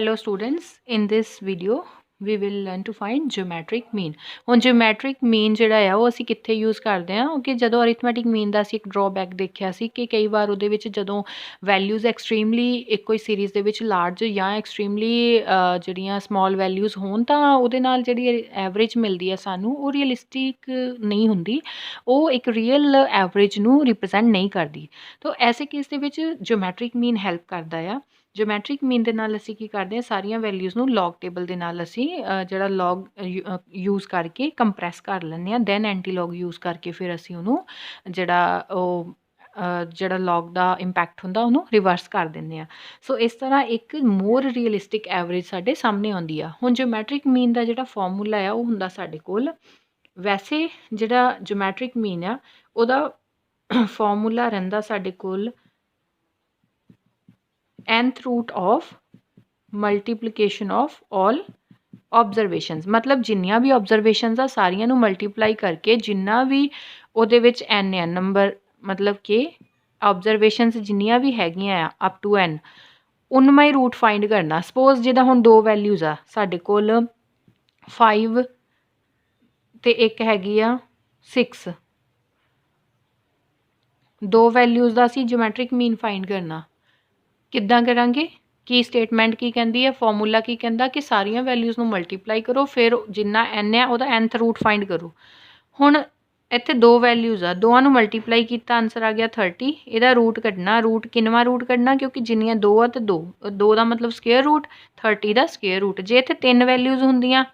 Hello students, in this video we will learn to find geometric mean। ਹੁਣ geometric mean ਜਿਹੜਾ ਆ ਉਹ ਅਸੀਂ ਕਿੱਥੇ ਯੂਜ਼ ਕਰਦੇ ਹਾਂ ਕਿ ਜਦੋਂ ਅਰਿਥਮੈਟਿਕ ਮੀਨ ਦਾ ਅਸੀਂ ਇੱਕ ਡਰਾਬੈਕ ਦੇਖਿਆ ਸੀ ਕਿ ਕਈ ਵਾਰ ਉਹਦੇ ਵਿੱਚ ਜਦੋਂ ਵੈਲਿਊਜ਼ ਐਕਸਟ੍ਰੀਮਲੀ ਇੱਕੋ ਹੀ ਸੀਰੀਜ਼ ਦੇ ਵਿੱਚ ਲਾਰਜ ਜਾਂ ਐਕਸਟ੍ਰੀਮਲੀ ਜਿਹੜੀਆਂ ਸਮਾਲ ਵੈਲਿਊਜ਼ ਹੋਣ ਤਾਂ ਉਹਦੇ ਨਾਲ ਜਿਹੜੀ ਐਵਰੇਜ ਮਿਲਦੀ ਹੈ ਸਾਨੂੰ ਉਹ ਰੀਅਲਿਸਟਿਕ ਨਹੀਂ ਹੁੰਦੀ, ਉਹ ਇੱਕ ਰੀਅਲ ਐਵਰੇਜ ਨੂੰ ਰਿਪਰੈਜ਼ੈਂਟ ਨਹੀਂ ਕਰਦੀ। ਤਾਂ ਐਸੇ ਕੇਸ ਦੇ ਵਿੱਚ ਜਿਓਮੈਟ੍ਰਿਕ ਮੀਨ ਹੈਲਪ ਕਰਦਾ ਆ। ਜਿਓਮੈਟ੍ਰਿਕ ਮੀਨ ਦੇ ਨਾਲ ਅਸੀਂ ਕੀ ਕਰਦੇ ਹਾਂ, ਸਾਰੀਆਂ ਵੈਲਿਊਜ਼ ਨੂੰ ਲੌਗ ਟੇਬਲ ਦੇ ਨਾਲ ਅਸੀਂ ਜਿਹੜਾ ਲੌਗ ਯੂਜ਼ ਕਰਕੇ ਕੰਪਰੈਸ ਕਰ ਲੈਂਦੇ ਹਾਂ, ਦੈਨ ਐਂਟੀ ਲੌਗ ਯੂਜ਼ ਕਰਕੇ ਫਿਰ ਅਸੀਂ ਉਹਨੂੰ ਜਿਹੜਾ ਲੌਗ ਦਾ ਇੰਪੈਕਟ ਹੁੰਦਾ ਉਹਨੂੰ ਰਿਵਰਸ ਕਰ ਦਿੰਦੇ ਹਾਂ। ਸੋ ਇਸ ਤਰ੍ਹਾਂ ਇੱਕ ਮੋਰ ਰੀਅਲਿਸਟਿਕ ਐਵਰੇਜ ਸਾਡੇ ਸਾਹਮਣੇ ਆਉਂਦੀ ਆ। ਹੁਣ ਜਿਓਮੈਟ੍ਰਿਕ ਮੀਨ ਦਾ ਜਿਹੜਾ ਫਾਰਮੂਲਾ ਆ ਉਹ ਹੁੰਦਾ ਸਾਡੇ ਕੋਲ, ਵੈਸੇ ਜਿਹੜਾ ਜਿਓਮੈਟ੍ਰਿਕ ਮੀਨ ਆ ਉਹਦਾ ਫਾਰਮੂਲਾ ਰਹਿੰਦਾ ਸਾਡੇ ਕੋਲ nth root of multiplication of all observations। मतलब जिन्नियां भी observations आ सारियां नू मल्टीप्लाई करके जिन्ना भी ਉਹਦੇ ਵਿੱਚ n है नंबर, मतलब कि observations जिन्नियां भी हैगियां आ up to n उनमें ही रूट फाइंड करना। सपोज जिदा हुण दो वैल्यूज़ आ साडे कोल 5 ते एक हैगी आ 6, दो वैल्यूज़ ਦਾ ਅਸੀਂ ਜਿਓਮੈਟ੍ਰਿਕ ਮੀਨ फाइंड करना ਕਿੱਦਾਂ ਕਰਾਂਗੇ, ਕੀ ਸਟੇਟਮੈਂਟ ਕੀ ਕਹਿੰਦੀ ਹੈ, ਫਾਰਮੂਲਾ ਕੀ ਕਹਿੰਦਾ ਕਿ ਸਾਰੀਆਂ ਵੈਲਿਊਜ਼ ਨੂੰ ਮਲਟੀਪਲਾਈ ਕਰੋ, ਫਿਰ ਜਿੰਨਾ n ਹੈ ਉਹਦਾ nth ਰੂਟ ਫਾਈਂਡ ਕਰੋ। ਹੁਣ ਇੱਥੇ ਦੋ ਵੈਲਿਊਜ਼ ਆ, ਦੋਵਾਂ ਨੂੰ ਮਲਟੀਪਲਾਈ ਕੀਤਾ ਆਨਸਰ ਆ ਗਿਆ 30। ਇਹਦਾ ਰੂਟ ਕੱਢਣਾ, ਰੂਟ ਕਿੰਨਵਾਂ ਰੂਟ ਕੱਢਣਾ ਕਿਉਂਕਿ ਜਿੰਨੀਆਂ ਦੋ ਆ ਤੇ ਦੋ ਦਾ ਮਤਲਬ ਸਕੁਏਅਰ ਰੂਟ, 30 ਦਾ ਸਕੁਏਅਰ ਰੂਟ। ਜੇ ਇੱਥੇ ਤਿੰਨ ਵੈਲਿਊਜ਼ ਹੁੰਦੀਆਂ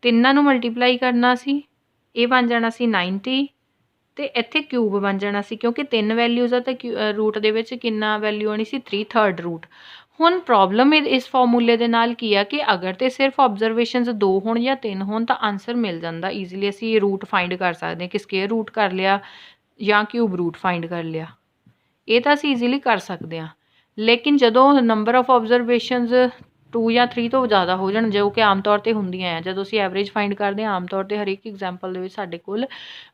ਤਿੰਨਾਂ ਨੂੰ ਮਲਟੀਪਲਾਈ ਕਰਨਾ ਸੀ, ਇਹ ਬਣ ਜਾਣਾ ਸੀ 90 ਤੇ ਇੱਥੇ ਕਿਊਬ ਬਣ ਜਾਣਾ ਸੀ ਕਿਉਂਕਿ ਤਿੰਨ ਵੈਲਿਊਜ਼ ਆ ਤਾਂ ਰੂਟ ਦੇ ਵਿੱਚ ਕਿੰਨਾ ਵੈਲਿਊ ਆਉਣੀ ਸੀ 3 3rd ਰੂਟ। ਹੁਣ ਪ੍ਰੋਬਲਮ ਇਸ ਫਾਰਮੂਲੇ ਦੇ ਨਾਲ ਕੀ ਆ ਕਿ ਅਗਰ ਤੇ ਸਿਰਫ ਆਬਜ਼ਰਵੇਸ਼ਨਸ 2 ਹੋਣ ਜਾਂ 3 ਹੋਣ ਤਾਂ ਆਨਸਰ ਮਿਲ ਜਾਂਦਾ ਈਜ਼ੀਲੀ। ਅਸੀਂ ਰੂਟ ਫਾਈਂਡ ਕਰ ਸਕਦੇ ਹਾਂ ਕਿ ਸਕੁਏਅਰ ਰੂਟ ਕਰ ਲਿਆ ਜਾਂ ਕਿਊਬ ਰੂਟ ਫਾਈਂਡ ਕਰ ਲਿਆ, ਇਹ ਤਾਂ ਅਸੀਂ ਈਜ਼ੀਲੀ ਕਰ ਸਕਦੇ ਹਾਂ। ਲੇਕਿਨ ਜਦੋਂ ਨੰਬਰ ਆਫ ਆਬਜ਼ਰਵੇਸ਼ਨਸ 2 ਜਾਂ 3 ਤੋਂ ਜ਼ਿਆਦਾ ਹੋ ਜਾਣ, ਜੋ ਕਿ ਆਮ ਤੌਰ 'ਤੇ ਹੁੰਦੀਆਂ ਆ, ਜਦੋਂ ਅਸੀਂ ਐਵਰੇਜ ਫਾਈਂਡ ਕਰਦੇ ਹਾਂ ਆਮ ਤੌਰ 'ਤੇ ਹਰੇਕ ਐਗਜ਼ਾਮਪਲ ਦੇ ਵਿੱਚ ਸਾਡੇ ਕੋਲ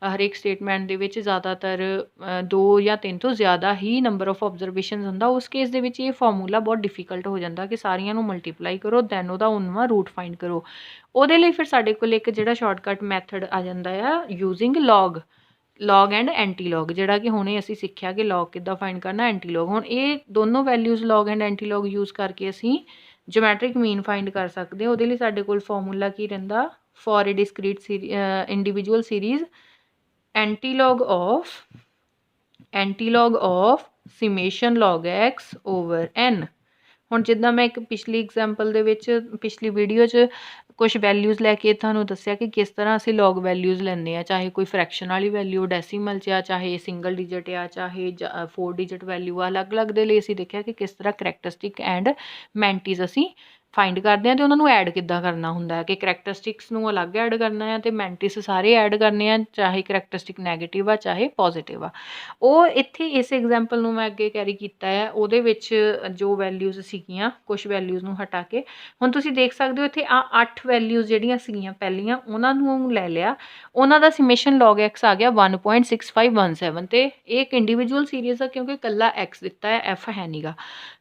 ਹਰੇਕ ਸਟੇਟਮੈਂਟ ਦੇ ਵਿੱਚ ਜ਼ਿਆਦਾਤਰ 2 ਜਾਂ 3 ਤੋਂ ਜ਼ਿਆਦਾ ਹੀ ਨੰਬਰ ਆਫ ਆਬਜ਼ਰਵੇਸ਼ਨਸ ਹੁੰਦਾ। ਉਸ ਕੇਸ ਦੇ ਵਿੱਚ ਇਹ ਫਾਰਮੂਲਾ ਬਹੁਤ ਡਿਫੀਕਲਟ ਹੋ ਜਾਂਦਾ ਕਿ ਸਾਰੀਆਂ ਨੂੰ ਮਲਟੀਪਲਾਈ ਕਰੋ ਦੈਨ ਉਹਦਾ 19ਵਾਂ ਰੂਟ ਫਾਈਂਡ ਕਰੋ। ਉਹਦੇ ਲਈ ਫਿਰ ਸਾਡੇ ਕੋਲ ਇੱਕ ਜਿਹੜਾ ਸ਼ਾਰਟਕਟ ਮੈਥਡ ਆ ਜਾਂਦਾ ਆ using log and anti log, ਜਿਹੜਾ ਕਿ ਹੁਣੇ ਅਸੀਂ ਸਿੱਖਿਆ ਕਿ ਲੌਗ ਕਿੱਦਾਂ ਫਾਈਂਡ ਕਰਨਾ, ਐਂਟੀ ਲੌਗ। ਹੁਣ ਇਹ ਦੋਨੋਂ values log and anti log use ਕਰਕੇ ਅਸੀਂ ਜਿਓਮੈਟ੍ਰਿਕ ਮੀਨ ਫਾਈਂਡ ਕਰ ਸਕਦੇ ਹਾਂ। ਉਹਦੇ ਲਈ ਸਾਡੇ ਕੋਲ ਫਾਰਮੂਲਾ ਕੀ ਰਹਿੰਦਾ, for a discrete individual series antilog of summation log x over n। ਹੁਣ ਜਿੱਦਾਂ ਮੈਂ ਇੱਕ ਪਿਛਲੀ ਐਗਜ਼ਾਮਪਲ ਦੇ ਵਿੱਚ ਪਿਛਲੀ ਵੀਡੀਓ 'ਚ ਕੁਛ ਵੈਲਿਊਜ਼ ਲੈ ਕੇ ਤੁਹਾਨੂੰ ਦੱਸਿਆ ਕਿ ਕਿਸ ਤਰ੍ਹਾਂ ਅਸੀਂ ਲੌਗ ਵੈਲਿਊਜ਼ ਲੈਂਦੇ ਹਾਂ, ਚਾਹੇ ਕੋਈ ਫਰੈਕਸ਼ਨ ਵਾਲੀ ਵੈਲਿਊ ਡੈਸੀਮਲ 'ਚ ਆ, ਚਾਹੇ ਸਿੰਗਲ ਡਿਜਿਟ ਆ, ਚਾਹੇ 4 ਡਿਜਿਟ ਵੈਲਿਊ ਆ, ਅਲੱਗ-ਅਲੱਗ ਦੇ ਲਈ ਅਸੀਂ ਦੇਖਿਆ ਕਿ ਕਿਸ ਤਰ੍ਹਾਂ ਕਰੈਕਟਰਿਸਟਿਕ ਐਂਡ ਮੈਂਟੀਜ਼ ਅਸੀਂ ਫਾਈਂਡ ਕਰਦੇ ਹਾਂ ਅਤੇ ਉਹਨਾਂ ਨੂੰ ਐਡ ਕਿੱਦਾਂ ਕਰਨਾ ਹੁੰਦਾ ਹੈ ਕਿ ਕਰੈਕਟਰਿਸਟਿਕਸ ਨੂੰ ਅਲੱਗ ਐਡ ਕਰਨਾ ਹੈ ਅਤੇ ਮੈਂਟਿਸ ਸਾਰੇ ਐਡ ਕਰਨੇ ਆ, ਚਾਹੇ ਕਰੈਕਟਰਿਸਟਿਕ ਨੈਗੇਟਿਵ ਆ ਚਾਹੇ ਪੋਜ਼ੀਟਿਵ ਆ। ਉਹ ਇੱਥੇ ਇਸ ਐਗਜ਼ਾਮਪਲ ਨੂੰ ਮੈਂ ਅੱਗੇ ਕੈਰੀ ਕੀਤਾ ਹੈ, ਉਹਦੇ ਵਿੱਚ ਜੋ ਵੈਲਿਊਜ਼ ਸੀਗੀਆਂ ਕੁਛ ਵੈਲਿਊਜ਼ ਨੂੰ ਹਟਾ ਕੇ ਹੁਣ ਤੁਸੀਂ ਦੇਖ ਸਕਦੇ ਹੋ ਇੱਥੇ 8 ਵੈਲਿਊਜ਼ ਜਿਹੜੀਆਂ ਸੀਗੀਆਂ ਪਹਿਲੀਆਂ ਉਹਨਾਂ ਨੂੰ ਲੈ ਲਿਆ, ਉਹਨਾਂ ਦਾ ਸਮੇਸ਼ਨ log x ਆ ਗਿਆ 1.6517 ਅਤੇ ਇਹ ਇੱਕ ਇੰਡੀਵਿਜੂਅਲ ਸੀਰੀਜ਼ ਆ ਕਿਉਂਕਿ ਇਕੱਲਾ x ਦਿੱਤਾ ਹੈ, f ਹੈ ਨੀਗਾ।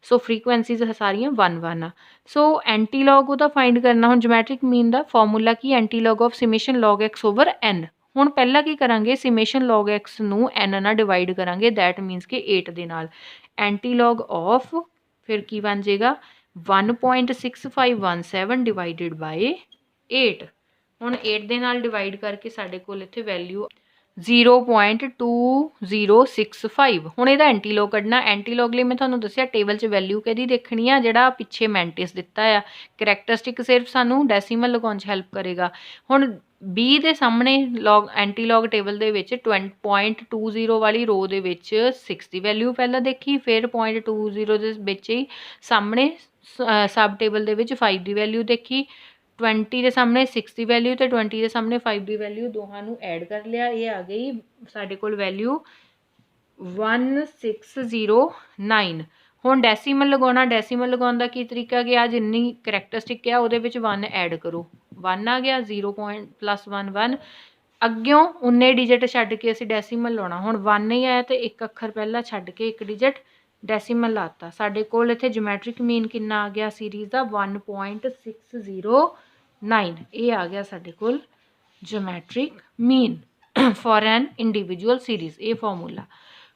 ਸੋ ਫਰੀਕੁਐਂਸੀਜ਼ ਸਾਰੀਆਂ 1 ਆ। ਸੋ ਐਂਟੀ ਲੌਗ ਉਹਦਾ ਫਾਈਂਡ ਕਰਨਾ, ਹੁਣ ਜਿਓਮੈਟ੍ਰਿਕ ਮੀਨ ਦਾ ਫਾਰਮੂਲਾ ਕੀ, anti log of summation log x over n। ਹੁਣ ਪਹਿਲਾਂ ਕੀ ਕਰਾਂਗੇ, ਸਮੇਸ਼ਨ log x ਨੂੰ n ਨਾਲ ਡਿਵਾਈਡ ਕਰਾਂਗੇ, ਦੈਟ ਮੀਨਸ ਕਿ 8 ਦੇ ਨਾਲ। ਐਂਟੀ ਲੌਗ ਆਫ ਫਿਰ ਕੀ ਬਣ ਜਾਏਗਾ 1.6517 ਡਿਵਾਈਡਡ ਬਾਏ 8। ਹੁਣ 8 ਦੇ ਨਾਲ ਡਿਵਾਈਡ ਕਰਕੇ ਸਾਡੇ ਕੋਲ ਇੱਥੇ ਵੈਲਿਊ 0.2065। ਹੁਣ ਇਹਦਾ ਐਂਟੀਲੌਗ ਕੱਢਣਾ। ਐਂਟੀਲੌਗ ਲਈ ਮੈਂ ਤੁਹਾਨੂੰ ਦੱਸਿਆ ਟੇਬਲ 'ਚ ਵੈਲਿਊ ਕਿਹਦੀ ਦੇਖਣੀ ਆ, ਜਿਹੜਾ ਪਿੱਛੇ ਮੈਂਟਿਸ ਦਿੱਤਾ ਆ। ਕਰੈਕਟਰਿਸਟਿਕ ਸਿਰਫ ਸਾਨੂੰ ਡੈਸੀਮਲ ਲਗਾਉਣ 'ਚ ਹੈਲਪ ਕਰੇਗਾ। ਹੁਣ 20 ਦੇ ਸਾਹਮਣੇ ਐਂਟੀਲੌਗ ਟੇਬਲ ਦੇ ਵਿੱਚ 0.20 ਵਾਲੀ ਰੋ ਦੇ ਵਿੱਚ 6 ਦੀ ਵੈਲਿਊ ਪਹਿਲਾਂ ਦੇਖੀ, ਫਿਰ 0.20 ਦੇ ਵਿੱਚ ਹੀ ਸਾਹਮਣੇ ਸਬ ਟੇਬਲ ਦੇ ਵਿੱਚ 5 ਦੀ ਵੈਲਿਊ ਦੇਖੀ, 20 ਦੇ ਸਾਹਮਣੇ 6 ਦੀ ਵੈਲਿਊ ਅਤੇ 20 ਦੇ ਸਾਹਮਣੇ 5 ਦੀ ਵੈਲਿਊ, ਦੋਹਾਂ ਨੂੰ ਐਡ ਕਰ ਲਿਆ। ਇਹ ਆ ਗਈ ਸਾਡੇ ਕੋਲ ਵੈਲਿਊ 1609। ਹੁਣ ਡੈਸੀਮਲ ਲਗਾਉਣਾ, ਡੈਸੀਮਲ ਲਗਾਉਣ ਦਾ ਕੀ ਤਰੀਕਾ ਗਿਆ, ਜਿੰਨੀ ਕਰੈਕਟਰਿਸਟਿਕ ਆ ਉਹਦੇ ਵਿੱਚ 1 ਐਡ ਕਰੋ, 1 ਆ ਗਿਆ 0.+1 ਅੱਗਿਓਂ 19 ਡਿਜਿਟ ਛੱਡ ਕੇ ਅਸੀਂ ਡੈਸੀਮਲ ਲਾਉਣਾ। ਹੁਣ 1 ਹੀ ਆਇਆ ਅਤੇ ਇੱਕ ਅੱਖਰ ਪਹਿਲਾਂ ਛੱਡ ਕੇ ਇੱਕ ਡਿਜਿਟ ਡੈਸੀਮਲ ਲਾਤਾ, ਸਾਡੇ ਕੋਲ ਇੱਥੇ ਜਿਓਮੈਟ੍ਰਿਕ ਮੀਨ ਕਿੰਨਾ ਆ ਗਿਆ ਸੀਰੀਜ਼ ਦਾ 1.609। ਇਹ ਆ ਗਿਆ ਸਾਡੇ ਕੋਲ geometric mean for an individual series, ਇਹ ਫਾਰਮੂਲਾ।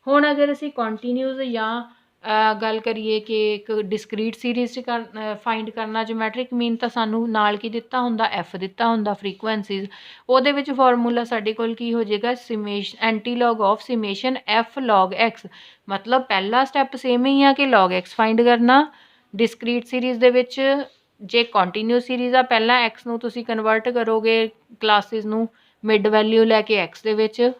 ਹੁਣ ਅਗਰ ਅਸੀਂ ਕੰਟੀਨਿਊਸ ਜਾਂ ਗੱਲ ਕਰੀਏ ਕਿ ਇੱਕ ਡਿਸਕਰੀਟ ਸੀਰੀਜ਼ 'ਚ ਫਾਈਂਡ ਕਰਨਾ ਜਿਓਮੈਟ੍ਰਿਕ ਮੀਨ, ਤਾਂ ਸਾਨੂੰ ਨਾਲ ਕੀ ਦਿੱਤਾ ਹੁੰਦਾ, ਐਫ ਦਿੱਤਾ ਹੁੰਦਾ ਫਰੀਕੁਐਂਸੀਜ਼। ਉਹਦੇ ਵਿੱਚ ਫਾਰਮੂਲਾ ਸਾਡੇ ਕੋਲ ਕੀ ਹੋ ਜਾਏਗਾ, summation antilog of summation F log X. ਮਤਲਬ ਪਹਿਲਾ ਸਟੈਪ ਸੇਮ ਹੀ ਆ ਕਿ ਲੌਗ ਐਕਸ ਫਾਈਂਡ ਕਰਨਾ। ਡਿਸਕਰੀਟ ਸੀਰੀਜ਼ ਦੇ ਵਿੱਚ ਜੇ ਕੰਟੀਨਿਊਸ ਸੀਰੀਜ਼ ਆ, ਪਹਿਲਾਂ ਐਕਸ ਨੂੰ ਤੁਸੀਂ ਕਨਵਰਟ ਕਰੋਗੇ ਕਲਾਸਿਸ ਨੂੰ ਮਿਡ ਵੈਲਿਊ ਲੈ ਕੇ ਐਕਸ ਦੇ ਵਿੱਚ,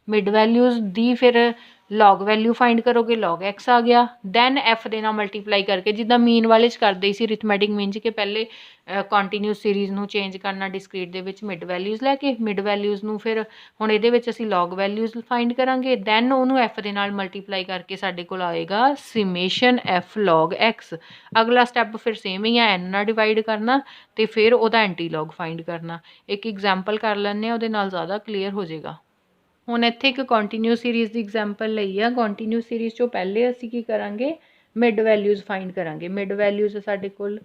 ਮਿਡ ਵੈਲਿਊਜ਼ ਦੀ ਫਿਰ ਲੌਗ ਵੈਲਿਊ ਫਾਈਂਡ ਕਰੋਗੇ, ਲੌਗ ਐਕਸ ਆ ਗਿਆ। ਦੈਨ ਐਫ ਦੇ ਨਾਲ ਮਲਟੀਪਲਾਈ ਕਰਕੇ, ਜਿੱਦਾਂ ਮੀਨ ਵਾਲੇ 'ਚ ਕਰਦੇ ਸੀ ਰਿਥਮੈਟਿਕ ਮੀਨ 'ਚ, ਕਿ ਪਹਿਲੇ ਕੰਟੀਨਿਊਸ ਸੀਰੀਜ਼ ਨੂੰ ਚੇਂਜ ਕਰਨਾ ਡਿਸਕਰੀਟ ਦੇ ਵਿੱਚ ਮਿਡ ਵੈਲਿਊਜ਼ ਲੈ ਕੇ, ਮਿਡ ਵੈਲਿਊਜ਼ ਨੂੰ ਫਿਰ ਹੁਣ ਇਹਦੇ ਵਿੱਚ ਅਸੀਂ ਲੌਗ ਵੈਲਿਊਜ਼ ਫਾਈਂਡ ਕਰਾਂਗੇ, ਦੈਨ ਉਹਨੂੰ ਐਫ ਦੇ ਨਾਲ ਮਲਟੀਪਲਾਈ ਕਰਕੇ ਸਾਡੇ ਕੋਲ ਆਏਗਾ ਸਿਮੇਸ਼ਨ ਐਫ ਲੌਗ ਐਕਸ। ਅਗਲਾ ਸਟੈਪ ਫਿਰ ਸੇਮ ਹੀ ਆ, ਐਨ ਨਾਲ ਡਿਵਾਈਡ ਕਰਨਾ ਅਤੇ ਫਿਰ ਉਹਦਾ ਐਂਟੀ ਲੌਗ ਫਾਈਂਡ ਕਰਨਾ। ਇੱਕ ਐਗਜ਼ਾਮਪਲ ਕਰ ਲੈਂਦੇ ਹਾਂ, ਉਹਦੇ ਨਾਲ ਜ਼ਿਆਦਾ ਕਲੀਅਰ ਹੋ ਜਾਏਗਾ। ਹੁਣ ਇੱਥੇ ਇੱਕ ਕੰਟੀਨਿਊਸ ਸੀਰੀਜ਼ ਦੀ ਐਗਜ਼ਾਮਪਲ ਲਈ ਆ। ਕੰਟੀਨਿਊਸ ਸੀਰੀਜ਼ 'ਚੋਂ ਪਹਿਲੇ ਅਸੀਂ ਕੀ ਕਰਾਂਗੇ, ਮਿਡ ਵੈਲਿਊਜ਼ ਫਾਈਂਡ ਕਰਾਂਗੇ। ਮਿਡ ਵੈਲਿਊਜ਼ ਸਾਡੇ ਕੋਲ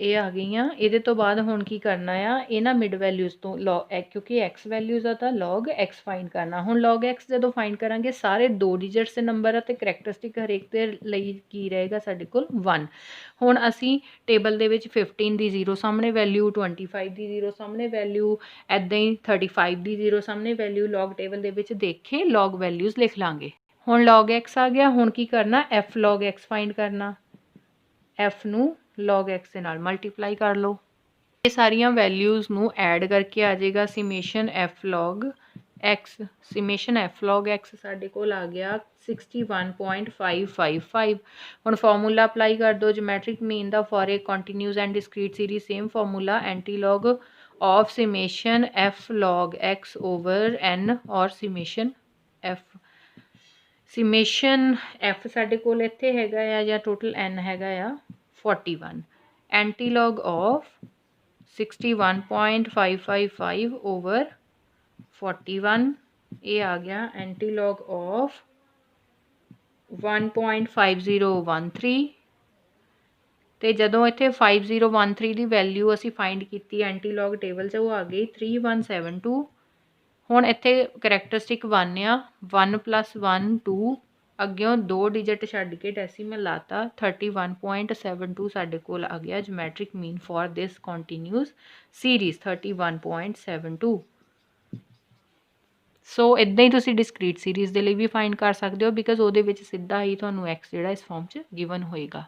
ਇਹ ਆ ਗਈਆਂ। ਇਹਦੇ ਤੋਂ ਬਾਅਦ ਹੁਣ ਕੀ ਕਰਨਾ ਆ, ਇਹਨਾਂ ਮਿਡ ਵੈਲਿਊਜ਼ ਤੋਂ ਕਿਉਂਕਿ ਐਕਸ ਵੈਲਿਊਜ਼ ਆ ਤਾਂ ਲੌਗ ਐਕਸ ਫਾਈਂਡ ਕਰਨਾ। ਹੁਣ ਲੌਗ ਐਕਸ ਜਦੋਂ ਫਾਈਂਡ ਕਰਾਂਗੇ, ਸਾਰੇ 2 ਡਿਜਿਟਸ ਦੇ ਨੰਬਰ ਆ ਅਤੇ ਕਰੈਕਟਰਿਸਟਿਕ ਹਰੇਕ ਦੇ ਲਈ ਕੀ ਰਹੇਗਾ ਸਾਡੇ ਕੋਲ 1। ਹੁਣ ਅਸੀਂ ਟੇਬਲ ਦੇ ਵਿੱਚ 15 ਦੀ 0 ਸਾਹਮਣੇ ਵੈਲਿਊ, 25 ਦੀ 0 ਸਾਹਮਣੇ ਵੈਲਿਊ, ਇੱਦਾਂ ਹੀ 35 ਦੀ 0 ਸਾਹਮਣੇ ਵੈਲਿਊ ਲੌਗ ਟੇਬਲ ਦੇ ਵਿੱਚ ਦੇਖ ਕੇ ਲੌਗ ਵੈਲਿਊਜ਼ ਲਿਖ ਲਾਂਗੇ। ਹੁਣ ਲੌਗ ਐਕਸ ਆ ਗਿਆ। ਹੁਣ ਕੀ ਕਰਨਾ, ਐਫ ਲੌਗ ਐਕਸ ਫਾਈਂਡ ਕਰਨਾ। ਐਫ ਨੂੰ ਲੌਗ ਐਕਸ ਦੇ ਨਾਲ ਮਲਟੀਪਲਾਈ ਕਰ ਲਓ। ਇਹ ਸਾਰੀਆਂ ਵੈਲਿਊਜ਼ ਨੂੰ ਐਡ ਕਰਕੇ ਆ ਜਾਏਗਾ summation F log X. Summation F log X ਸਾਡੇ ਕੋਲ ਆ ਗਿਆ 61.555। ਹੁਣ ਫਾਰਮੂਲਾ ਅਪਲਾਈ ਕਰ ਦਿਓ ਜਿਓਮੈਟ੍ਰਿਕ ਮੀਨ ਦਾ for a continuous and discrete series. Same formula, anti log of summation F log X over N ਔਰ ਸਿਮੇਸ਼ਨ ਐਫ। ਸਿਮੇਸ਼ਨ ਐਫ ਸਾਡੇ ਕੋਲ ਇੱਥੇ ਹੈਗਾ ਆ, ਜਾਂ ਟੋਟਲ ਐਨ ਹੈਗਾ ਆ 41। ਐਂਟੀ ਲੌਗ ਆਫ 61.555 ਓਵਰ 41, ਇਹ ਆ ਗਿਆ ਐਂਟੀ ਲੌਗ ਆਫ 1.5013। ਅਤੇ ਜਦੋਂ ਇੱਥੇ 5013 ਦੀ ਵੈਲਿਊ ਅਸੀਂ ਫਾਈਂਡ ਕੀਤੀ ਐਂਟੀ ਲੌਗ ਟੇਬਲ 'ਚ, ਉਹ ਆ ਗਈ 3172। ਹੁਣ ਇੱਥੇ ਕਰੈਕਟਰਿਸਟਿਕ 1 ਆ, 1 + 1 2, ਅੱਗਿਓਂ 2 ਡਿਜਿਟ ਛੱਡ ਕੇ ਡੈਸੀਮਲ ਲਾਤਾ, 31.72 ਸਾਡੇ ਕੋਲ ਆ ਗਿਆ geometric mean for this continuous series 31.72। ਸੋ ਇੱਦਾਂ ਹੀ ਤੁਸੀਂ ਡਿਸਕਰੀਟ ਸੀਰੀਜ਼ ਦੇ ਲਈ ਵੀ ਫਾਈਂਡ ਕਰ ਸਕਦੇ ਹੋ, ਬਿਕਾਜ਼ ਉਹਦੇ ਵਿੱਚ ਸਿੱਧਾ ਹੀ ਤੁਹਾਨੂੰ ਐਕਸ ਜਿਹੜਾ ਇਸ ਫਾਰਮ 'ਚ ਗਿਵਨ ਹੋਏਗਾ।